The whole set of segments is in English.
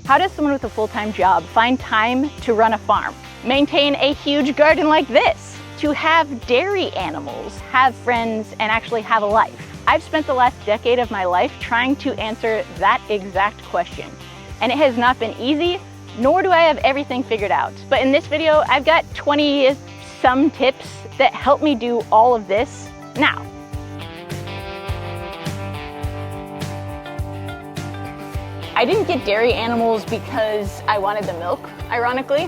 How does someone with a full-time job find time to run a farm, maintain a huge garden like this, to have dairy animals, have friends, and actually have a life? I've spent the last decade of my life trying to answer that exact question, and it has not been easy, nor do I have everything figured out. But in this video, I've got 20-some tips that help me do all of this now. I didn't get dairy animals because I wanted the milk, ironically.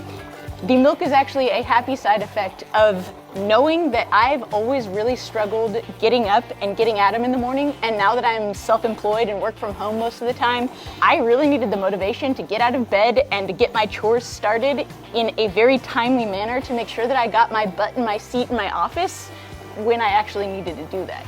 The milk is actually a happy side effect of knowing that I've always really struggled getting up and getting at them in the morning, and now that I'm self-employed and work from home most of the time, I really needed the motivation to get out of bed and to get my chores started in a very timely manner to make sure that I got my butt in my seat in my office when I actually needed to do that.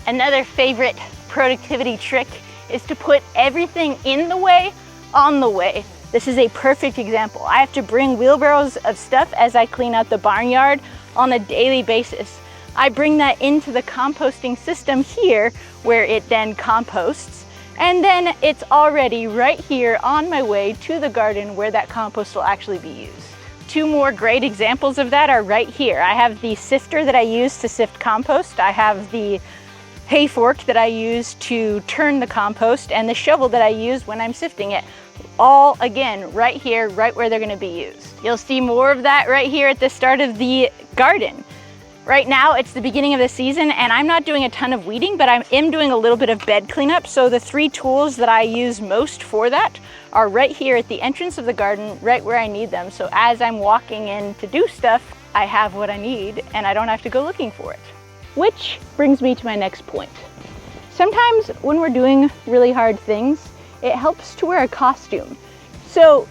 Another favorite productivity trick is to put everything in the way on the way. This is a perfect example. I have to bring wheelbarrows of stuff as I clean out the barnyard on a daily basis. I bring that into the composting system here where it then composts, and then it's already right here on my way to the garden where that compost will actually be used. Two more great examples of that are right here. I have the sifter that I use to sift compost. I have the hay fork that I use to turn the compost, and the shovel that I use when I'm sifting it. All, again, right here, right where they're gonna be used. You'll see more of that right here at the start of the garden. Right now, it's the beginning of the season, and I'm not doing a ton of weeding, but I am doing a little bit of bed cleanup, so the three tools that I use most for that are right here at the entrance of the garden, right where I need them. So as I'm walking in to do stuff, I have what I need, and I don't have to go looking for it. Which brings me to my next point. Sometimes when we're doing really hard things, it helps to wear a costume. So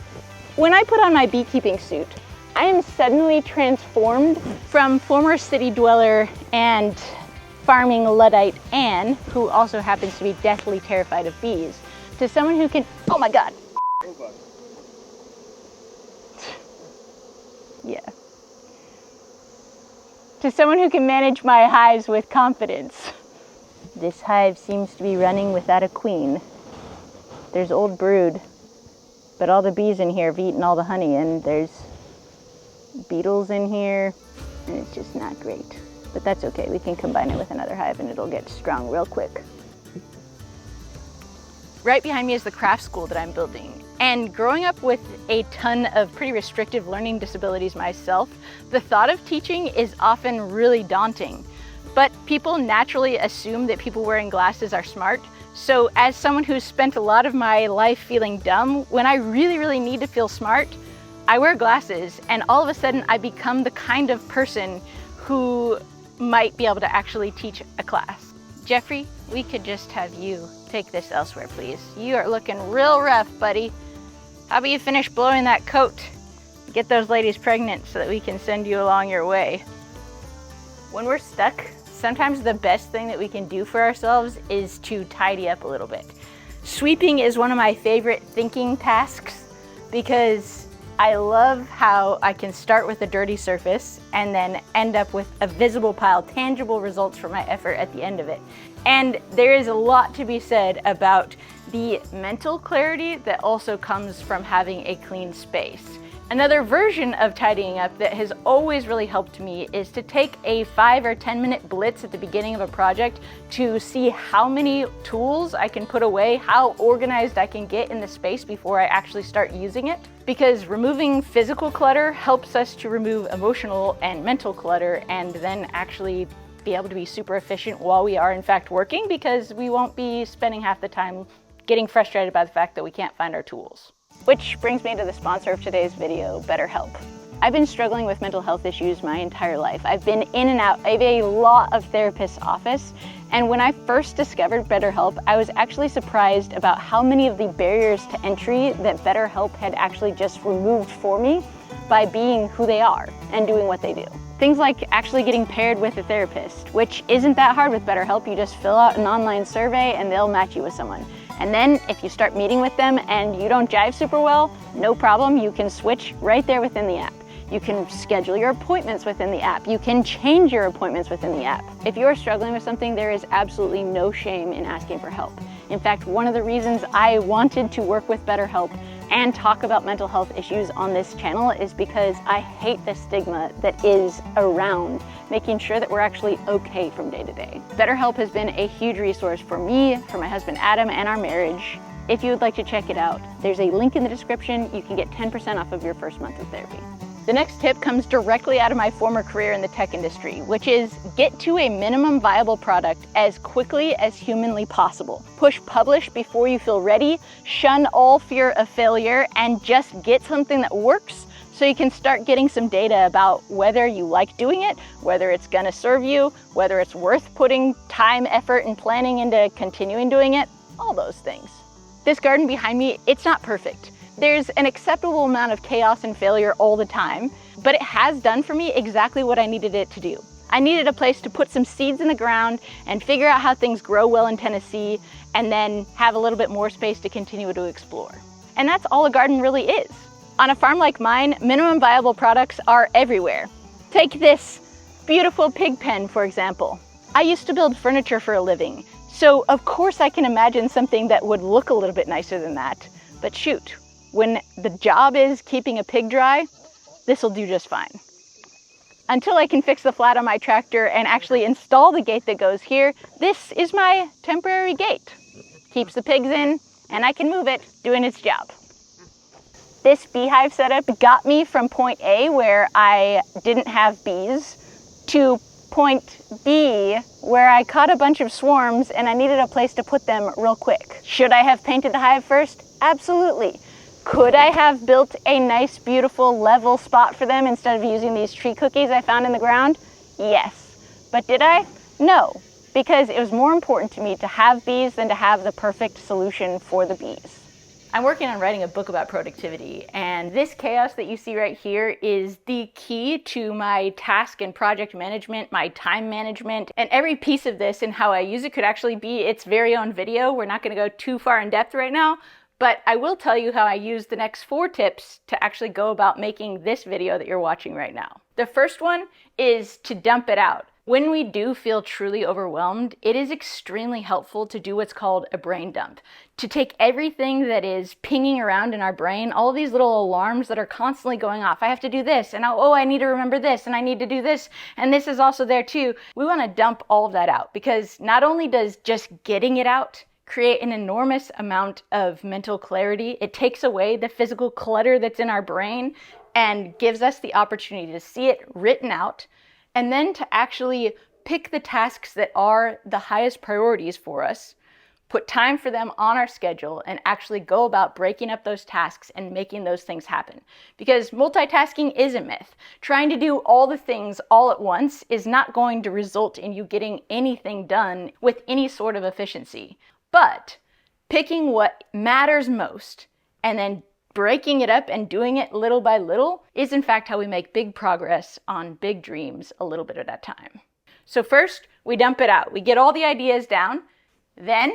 when I put on my beekeeping suit, I am suddenly transformed from former city dweller and farming Luddite Anne, who also happens to be deathly terrified of bees, to someone who can, oh my God. Yeah. To someone who can manage my hives with confidence. This hive seems to be running without a queen. There's old brood, but all the bees in here have eaten all the honey, and there's beetles in here, and it's just not great. But that's okay, we can combine it with another hive and it'll get strong real quick. Right behind me is the craft school that I'm building. And growing up with a ton of pretty restrictive learning disabilities myself, the thought of teaching is often really daunting. But people naturally assume that people wearing glasses are smart. So as someone who's spent a lot of my life feeling dumb, when I really need to feel smart, I wear glasses, and all of a sudden I become the kind of person who might be able to actually teach a class. Jeffrey, we could just have you take this elsewhere, please. You are looking real rough, buddy. How about you finish blowing that coat? Get those ladies pregnant so that we can send you along your way. When we're stuck, sometimes the best thing that we can do for ourselves is to tidy up a little bit. Sweeping is one of my favorite thinking tasks because I love how I can start with a dirty surface and then end up with a visible pile, tangible results for my effort at the end of it. And there is a lot to be said about the mental clarity that also comes from having a clean space. Another version of tidying up that has always really helped me is to take a 5 or 10 minute blitz at the beginning of a project to see how many tools I can put away, how organized I can get in the space before I actually start using it. Because removing physical clutter helps us to remove emotional and mental clutter, and then actually be able to be super efficient while we are in fact working, because we won't be spending half the time getting frustrated by the fact that we can't find our tools. Which brings me to the sponsor of today's video, BetterHelp. I've been struggling with mental health issues my entire life. I've been in and out of a lot of therapists' office, and when I first discovered BetterHelp, I was actually surprised about how many of the barriers to entry that BetterHelp had actually just removed for me by being who they are and doing what they do. Things like actually getting paired with a therapist, which isn't that hard with BetterHelp. You just fill out an online survey and they'll match you with someone. And then if you start meeting with them and you don't jive super well, no problem, you can switch right there within the app. You can schedule your appointments within the app. You can change your appointments within the app. If you're struggling with something, there is absolutely no shame in asking for help. In fact, one of the reasons I wanted to work with BetterHelp and talk about mental health issues on this channel is because I hate the stigma that is around making sure that we're actually okay from day to day. BetterHelp has been a huge resource for me, for my husband Adam, and our marriage. If you would like to check it out, there's a link in the description. You can get 10% off of your first month of therapy. The next tip comes directly out of my former career in the tech industry, which is get to a minimum viable product as quickly as humanly possible. Push publish before you feel ready, shun all fear of failure, and just get something that works so you can start getting some data about whether you like doing it, whether it's gonna serve you, whether it's worth putting time, effort, and planning into continuing doing it, all those things. This garden behind me, it's not perfect. There's an acceptable amount of chaos and failure all the time, but it has done for me exactly what I needed it to do. I needed a place to put some seeds in the ground and figure out how things grow well in Tennessee, and then have a little bit more space to continue to explore. And that's all a garden really is. On a farm like mine, minimum viable products are everywhere. Take this beautiful pig pen, for example. I used to build furniture for a living, so of course I can imagine something that would look a little bit nicer than that, but shoot. When the job is keeping a pig dry, this will do just fine. Until I can fix the flat on my tractor and actually install the gate that goes here, this is my temporary gate. Keeps the pigs in, and I can move it, doing its job. This beehive setup got me from point A, where I didn't have bees, to point B, where I caught a bunch of swarms and I needed a place to put them real quick. Should I have painted the hive first? Absolutely. Could I have built a nice, beautiful, level spot for them instead of using these tree cookies I found in the ground? Yes. But did I? No, because it was more important to me to have bees than to have the perfect solution for the bees. I'm working on writing a book about productivity, and this chaos that you see right here is the key to my task and project management, my time management, and every piece of this and how I use it could actually be its very own video. We're not going to go too far in depth right now, but I will tell you how I use the next 4 tips to actually go about making this video that you're watching right now. The first one is to dump it out. When we do feel truly overwhelmed, it is extremely helpful to do what's called a brain dump. To take everything that is pinging around in our brain, all of these little alarms that are constantly going off. I have to do this, and oh, I need to remember this, and I need to do this, and this is also there too. We want to dump all of that out, because not only does just getting it out create an enormous amount of mental clarity, it takes away the physical clutter that's in our brain and gives us the opportunity to see it written out, and then to actually pick the tasks that are the highest priorities for us, put time for them on our schedule, and actually go about breaking up those tasks and making those things happen. Because multitasking is a myth. Trying to do all the things all at once is not going to result in you getting anything done with any sort of efficiency. But picking what matters most and then breaking it up and doing it little by little is in fact how we make big progress on big dreams a little bit at a time. So first, we dump it out. We get all the ideas down. Then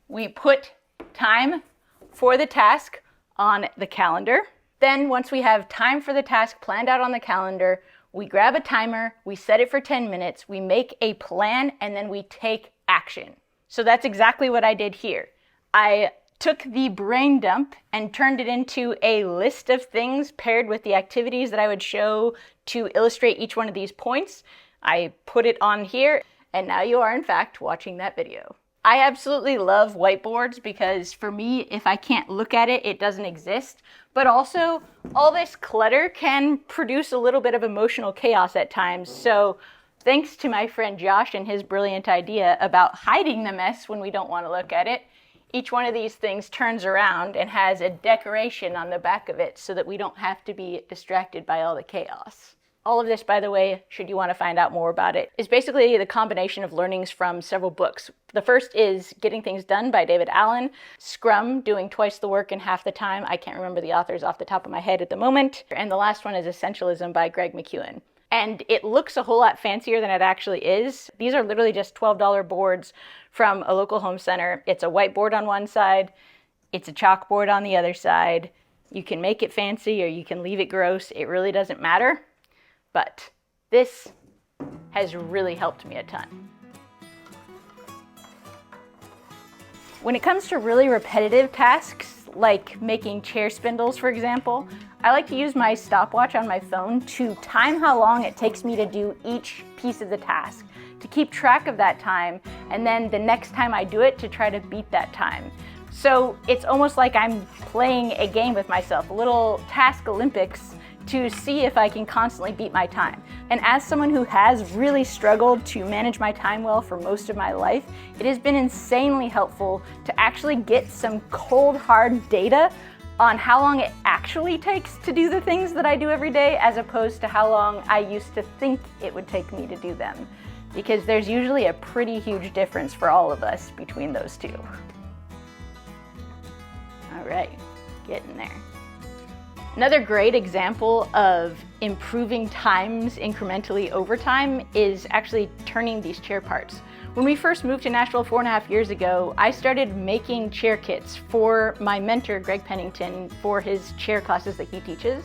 we put time for the task on the calendar. Then once we have time for the task planned out on the calendar, we grab a timer, we set it for 10 minutes, we make a plan, and then we take action. So that's exactly what I did here. I took the brain dump and turned it into a list of things paired with the activities that I would show to illustrate each one of these points. I put it on here, and now you are in fact watching that video. I absolutely love whiteboards because for me, if I can't look at it, it doesn't exist. But also, all this clutter can produce a little bit of emotional chaos at times. So thanks to my friend Josh and his brilliant idea about hiding the mess when we don't want to look at it, each one of these things turns around and has a decoration on the back of it so that we don't have to be distracted by all the chaos. All of this, by the way, should you want to find out more about it, is basically the combination of learnings from several books. The first is Getting Things Done by David Allen, Scrum, Doing Twice the Work in Half the Time. I can't remember the authors off the top of my head at the moment. And the last one is Essentialism by Greg McKeown. And it looks a whole lot fancier than it actually is. These are literally just $12 boards from a local home center. It's a whiteboard on one side, it's a chalkboard on the other side. You can make it fancy or you can leave it gross. It really doesn't matter. But this has really helped me a ton. When it comes to really repetitive tasks, like making chair spindles, for example, I like to use my stopwatch on my phone to time how long it takes me to do each piece of the task, to keep track of that time, and then the next time I do it to try to beat that time. So it's almost like I'm playing a game with myself, a little task Olympics, to see if I can constantly beat my time. And as someone who has really struggled to manage my time well for most of my life, it has been insanely helpful to actually get some cold, hard data on how long it actually takes to do the things that I do every day, as opposed to how long I used to think it would take me to do them. Because there's usually a pretty huge difference for all of us between those two. All right, getting there. Another great example of improving times incrementally over time is actually turning these chair parts. When we first moved to Nashville 4.5 years ago, I started making chair kits for my mentor, Greg Pennington, for his chair classes that he teaches.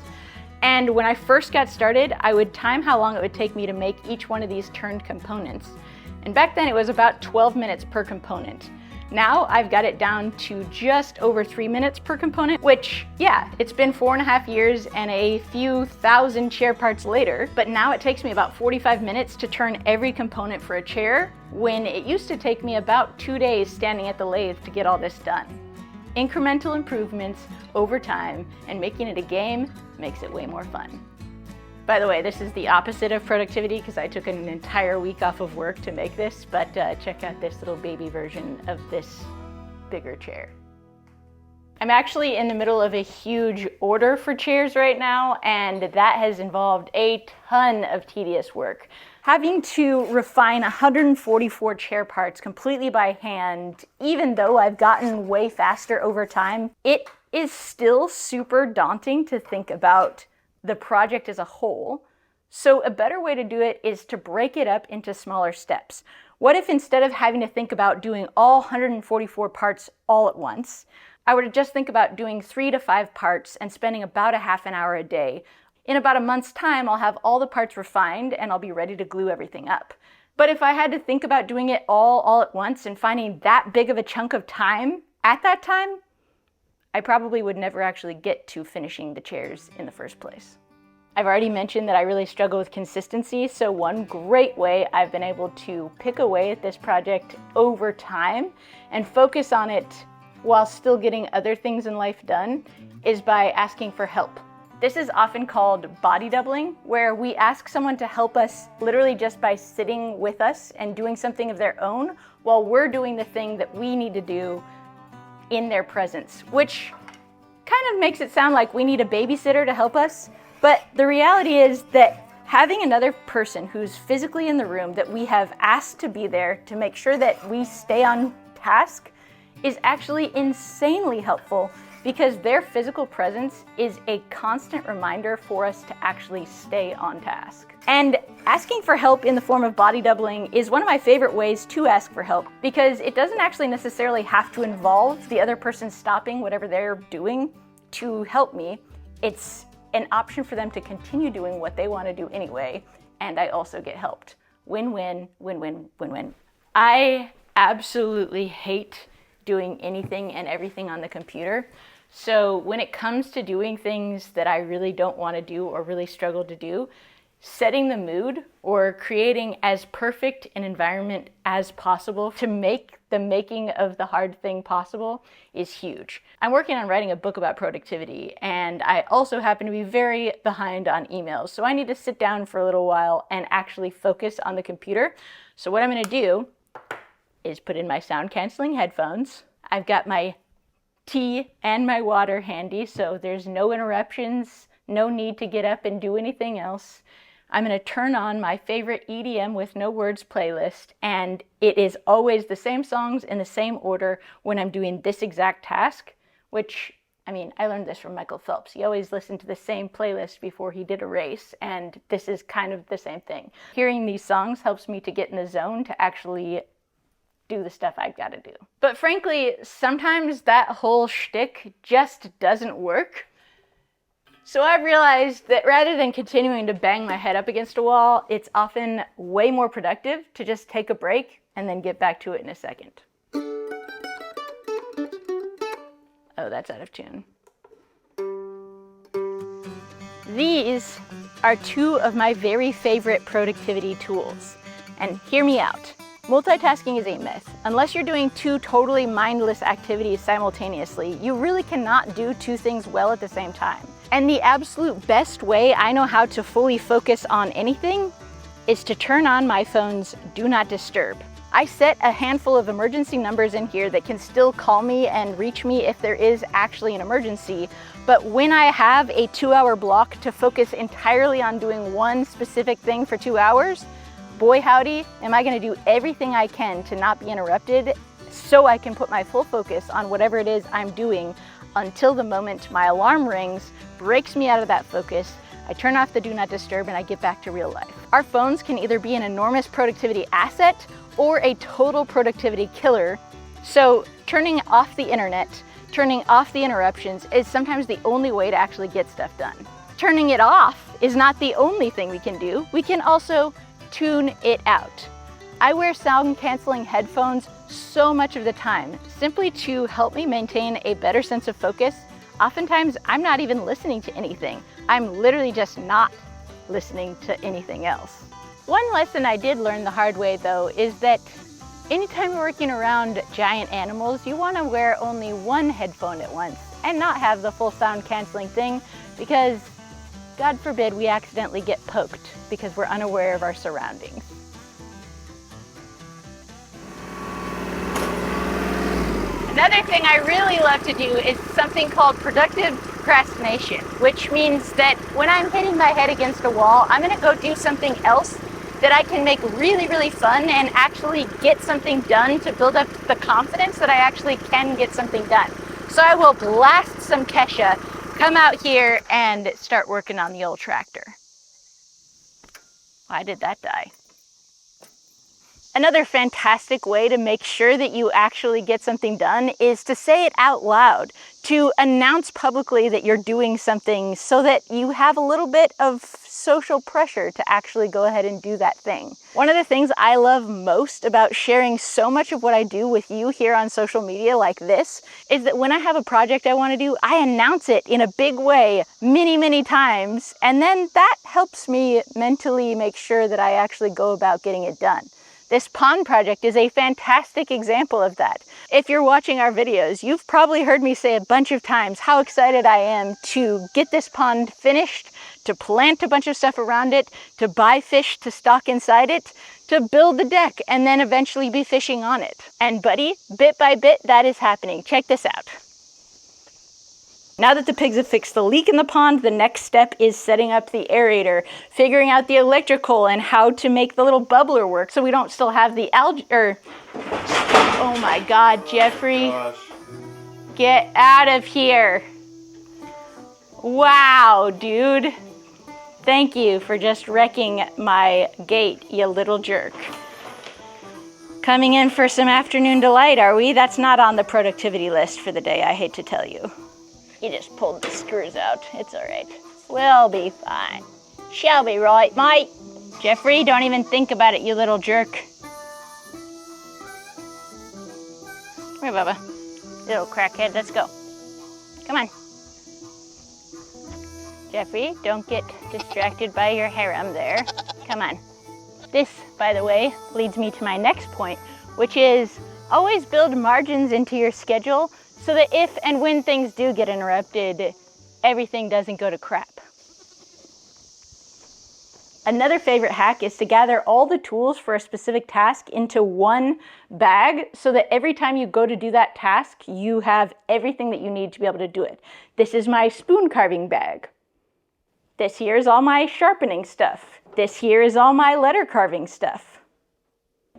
And when I first got started, I would time how long it would take me to make each one of these turned components. And back then it was about 12 minutes per component. Now I've got it down to just over 3 minutes per component, which, yeah, it's been 4.5 years and a few thousand chair parts later, but now it takes me about 45 minutes to turn every component for a chair, when it used to take me about 2 days standing at the lathe to get all this done. Incremental improvements over time and making it a game makes it way more fun. By the way, this is the opposite of productivity because I took an entire week off of work to make this, but check out this little baby version of this bigger chair. I'm actually in the middle of a huge order for chairs right now, and that has involved a ton of tedious work. Having to refine 144 chair parts completely by hand, even though I've gotten way faster over time, it is still super daunting to think about the project as a whole. So a better way to do it is to break it up into smaller steps. What if instead of having to think about doing all 144 parts all at once, I were to just think about doing 3 to 5 parts and spending about a half an hour a day. In about a month's time, I'll have all the parts refined and I'll be ready to glue everything up. But if I had to think about doing it all at once and finding that big of a chunk of time at that time, I probably would never actually get to finishing the chairs in the first place. I've already mentioned that I really struggle with consistency, so one great way I've been able to pick away at this project over time and focus on it while still getting other things in life done is by asking for help. This is often called body doubling, where we ask someone to help us literally just by sitting with us and doing something of their own while we're doing the thing that we need to do in their presence, which kind of makes it sound like we need a babysitter to help us. But the reality is that having another person who's physically in the room that we have asked to be there to make sure that we stay on task is actually insanely helpful, because their physical presence is a constant reminder for us to actually stay on task. And asking for help in the form of body doubling is one of my favorite ways to ask for help, because it doesn't actually necessarily have to involve the other person stopping whatever they're doing to help me. It's an option for them to continue doing what they want to do anyway, and I also get helped. Win-win, win-win, win-win. I absolutely hate doing anything and everything on the computer. So when it comes to doing things that I really don't want to do or really struggle to do, setting the mood or creating as perfect an environment as possible to make the making of the hard thing possible is huge. I'm working on writing a book about productivity, and I also happen to be very behind on emails. So I need to sit down for a little while and actually focus on the computer. So what I'm going to do is put in my sound canceling headphones. I've got my tea and my water handy, so there's no interruptions, no need to get up and do anything else. I'm going to turn on my favorite EDM with no words playlist, and it is always the same songs in the same order when I'm doing this exact task, which, I mean, I learned this from Michael Phelps. He always listened to the same playlist before he did a race, and this is kind of the same thing. Hearing these songs helps me to get in the zone to actually do the stuff I've got to do. But frankly, sometimes that whole shtick just doesn't work. So I've realized that rather than continuing to bang my head up against a wall, it's often way more productive to just take a break and then get back to it in a second. Oh, that's out of tune. These are two of my very favorite productivity tools. And hear me out. Multitasking is a myth. Unless you're doing two totally mindless activities simultaneously, you really cannot do two things well at the same time. And the absolute best way I know how to fully focus on anything is to turn on my phone's Do Not Disturb. I set a handful of emergency numbers in here that can still call me and reach me if there is actually an emergency. But when I have a 2-hour block to focus entirely on doing one specific thing for 2 hours, boy howdy, am I gonna do everything I can to not be interrupted so I can put my full focus on whatever it is I'm doing until the moment my alarm rings, breaks me out of that focus, I turn off the Do Not Disturb and I get back to real life. Our phones can either be an enormous productivity asset or a total productivity killer. So turning off the internet, turning off the interruptions is sometimes the only way to actually get stuff done. Turning it off is not the only thing we can do. We can also tune it out. I wear sound canceling headphones so much of the time, simply to help me maintain a better sense of focus. Oftentimes, I'm not even listening to anything. I'm literally just not listening to anything else. One lesson I did learn the hard way though is that anytime you're working around giant animals, you want to wear only one headphone at once and not have the full sound canceling thing, because God forbid we accidentally get poked because we're unaware of our surroundings. Another thing I really love to do is something called productive procrastination, which means that when I'm hitting my head against a wall, I'm gonna go do something else that I can make really, really fun and actually get something done to build up the confidence that I actually can get something done. So I will blast some Kesha, come out here and start working on the old tractor. Why did that die? Another fantastic way to make sure that you actually get something done is to say it out loud, to announce publicly that you're doing something so that you have a little bit of social pressure to actually go ahead and do that thing. One of the things I love most about sharing so much of what I do with you here on social media like this is that when I have a project I want to do, I announce it in a big way many, many times, and then that helps me mentally make sure that I actually go about getting it done. This pond project is a fantastic example of that. If you're watching our videos, you've probably heard me say a bunch of times how excited I am to get this pond finished, to plant a bunch of stuff around it, to buy fish to stock inside it, to build the deck, and then eventually be fishing on it. And buddy, bit by bit, that is happening. Check this out. Now that the pigs have fixed the leak in the pond, the next step is setting up the aerator, figuring out the electrical and how to make the little bubbler work so we don't still have the oh my God, Jeffrey. Gosh. Get out of here. Wow, dude. Thank you for just wrecking my gate, you little jerk. Coming in for some afternoon delight, are we? That's not on the productivity list for the day, I hate to tell you. You just pulled the screws out. It's all right. We'll be fine. Shall be right, mate. Jeffrey, don't even think about it, you little jerk. Come here, Bubba. Little crackhead, let's go. Come on. Jeffrey, don't get distracted by your harem there. Come on. This, by the way, leads me to my next point, which is always build margins into your schedule so that if and when things do get interrupted, everything doesn't go to crap. Another favorite hack is to gather all the tools for a specific task into one bag so that every time you go to do that task, you have everything that you need to be able to do it. This is my spoon carving bag. This here is all my sharpening stuff. This here is all my letter carving stuff.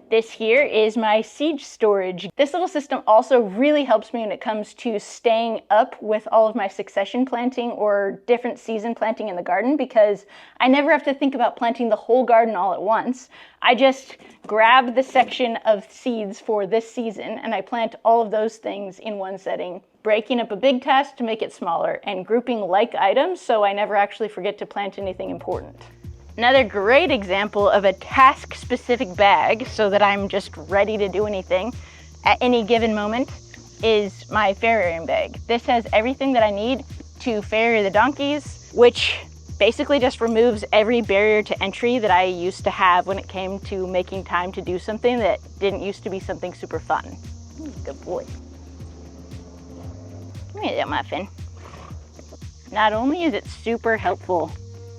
This here is my seed storage. This little system also really helps me when it comes to staying up with all of my succession planting or different season planting in the garden, because I never have to think about planting the whole garden all at once. I just grab the section of seeds for this season and I plant all of those things in one setting, breaking up a big task to make it smaller and grouping like items so I never actually forget to plant anything important. Another great example of a task-specific bag so that I'm just ready to do anything at any given moment. is my farriering bag. This has everything that I need to farrier the donkeys, which basically just removes every barrier to entry that I used to have when it came to making time to do something that didn't used to be something super fun. Good boy. Come here, little muffin. Not only is it super helpful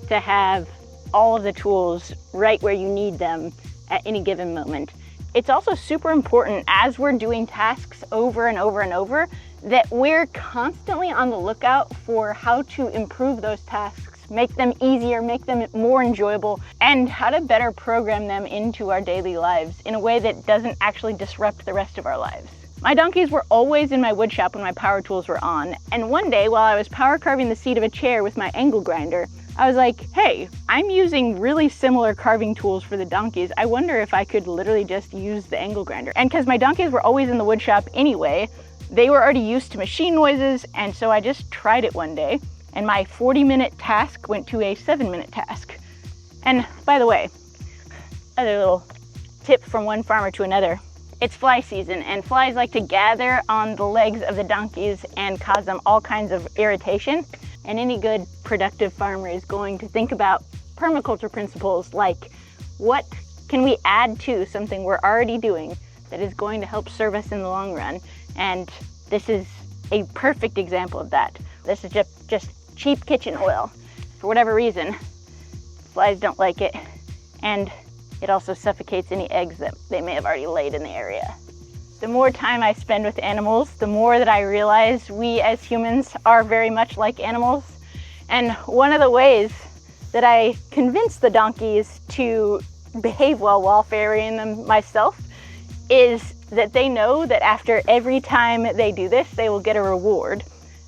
to have all of the tools right where you need them at any given moment, it's also super important as we're doing tasks over and over and over that we're constantly on the lookout for how to improve those tasks, make them easier, make them more enjoyable, and how to better program them into our daily lives in a way that doesn't actually disrupt the rest of our lives. My donkeys were always in my wood shop when my power tools were on, and one day while I was power carving the seat of a chair with my angle grinder, I was like, hey, I'm using really similar carving tools for the donkeys. I wonder if I could literally just use the angle grinder. And because my donkeys were always in the wood shop anyway, they were already used to machine noises, and so I just tried it one day, and my 40-minute task went to a 7-minute task. And by the way, other little tip from one farmer to another, it's fly season, and flies like to gather on the legs of the donkeys and cause them all kinds of irritation. And any good productive farmer is going to think about permaculture principles like, what can we add to something we're already doing that is going to help serve us in the long run? And this is a perfect example of that. This is just cheap kitchen oil. For whatever reason, flies don't like it, and it also suffocates any eggs that they may have already laid in the area. The more time I spend with animals, the more that I realize we as humans are very much like animals. And one of the ways that I convince the donkeys to behave well while farrieing them myself is that they know that after every time they do this, they will get a reward.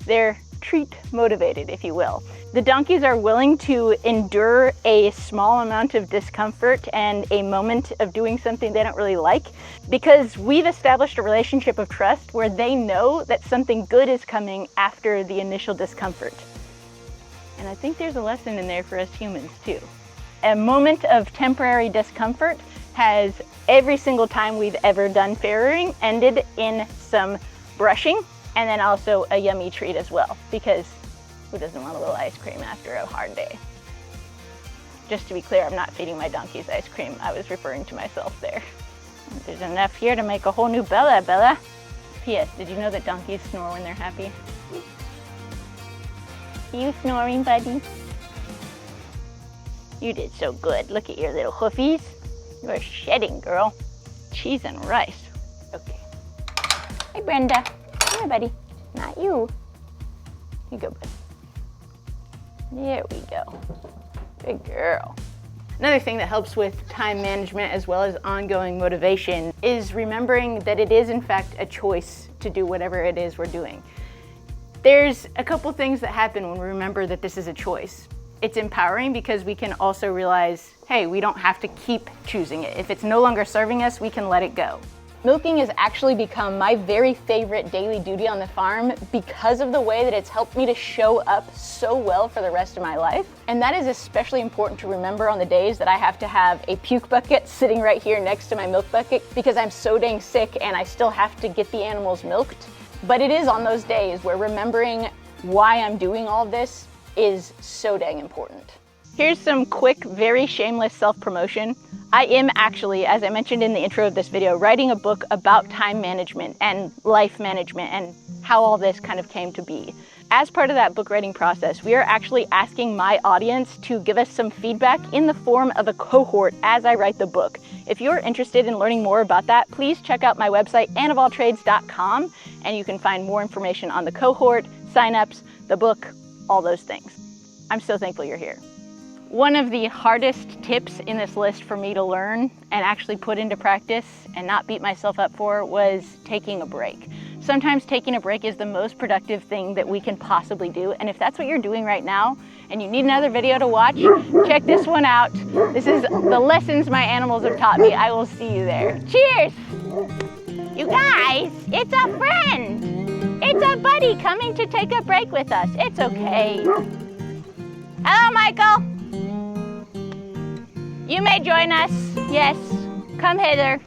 They're treat motivated, if you will. The donkeys are willing to endure a small amount of discomfort and a moment of doing something they don't really like because we've established a relationship of trust where they know that something good is coming after the initial discomfort. And I think there's a lesson in there for us humans too. A moment of temporary discomfort has every single time we've ever done farriering ended in some brushing, and then also a yummy treat as well, because who doesn't want a little ice cream after a hard day? Just to be clear, I'm not feeding my donkeys ice cream. I was referring to myself there. There's enough here to make a whole new Bella. P.S. Did you know that donkeys snore when they're happy? You snoring, buddy? You did so good. Look at your little hoofies. You're shedding, girl. Cheese and rice. Okay. Hey, Brenda. Come here, buddy. Not you. You go, buddy. There we go. Good girl. Another thing that helps with time management as well as ongoing motivation is remembering that it is in fact a choice to do whatever it is we're doing. There's a couple things that happen when we remember that this is a choice. It's empowering because we can also realize, hey, we don't have to keep choosing it. If it's no longer serving us, we can let it go. Milking has actually become my very favorite daily duty on the farm because of the way that it's helped me to show up so well for the rest of my life. And that is especially important to remember on the days that I have to have a puke bucket sitting right here next to my milk bucket because I'm so dang sick and I still have to get the animals milked. But it is on those days where remembering why I'm doing all of this is so dang important. Here's some quick, very shameless self-promotion. I am actually, as I mentioned in the intro of this video, writing a book about time management and life management and how all this kind of came to be. As part of that book writing process, we are actually asking my audience to give us some feedback in the form of a cohort as I write the book. If you're interested in learning more about that, please check out my website, anneofalltrades.com, and you can find more information on the cohort, signups, the book, all those things. I'm so thankful you're here. One of the hardest tips in this list for me to learn and actually put into practice and not beat myself up for was taking a break. Sometimes taking a break is the most productive thing that we can possibly do. And if that's what you're doing right now and you need another video to watch, check this one out. This is the lessons my animals have taught me. I will see you there. Cheers! You guys, it's a friend. It's a buddy coming to take a break with us. It's okay. Hello, Michael. You may join us. Yes, come hither.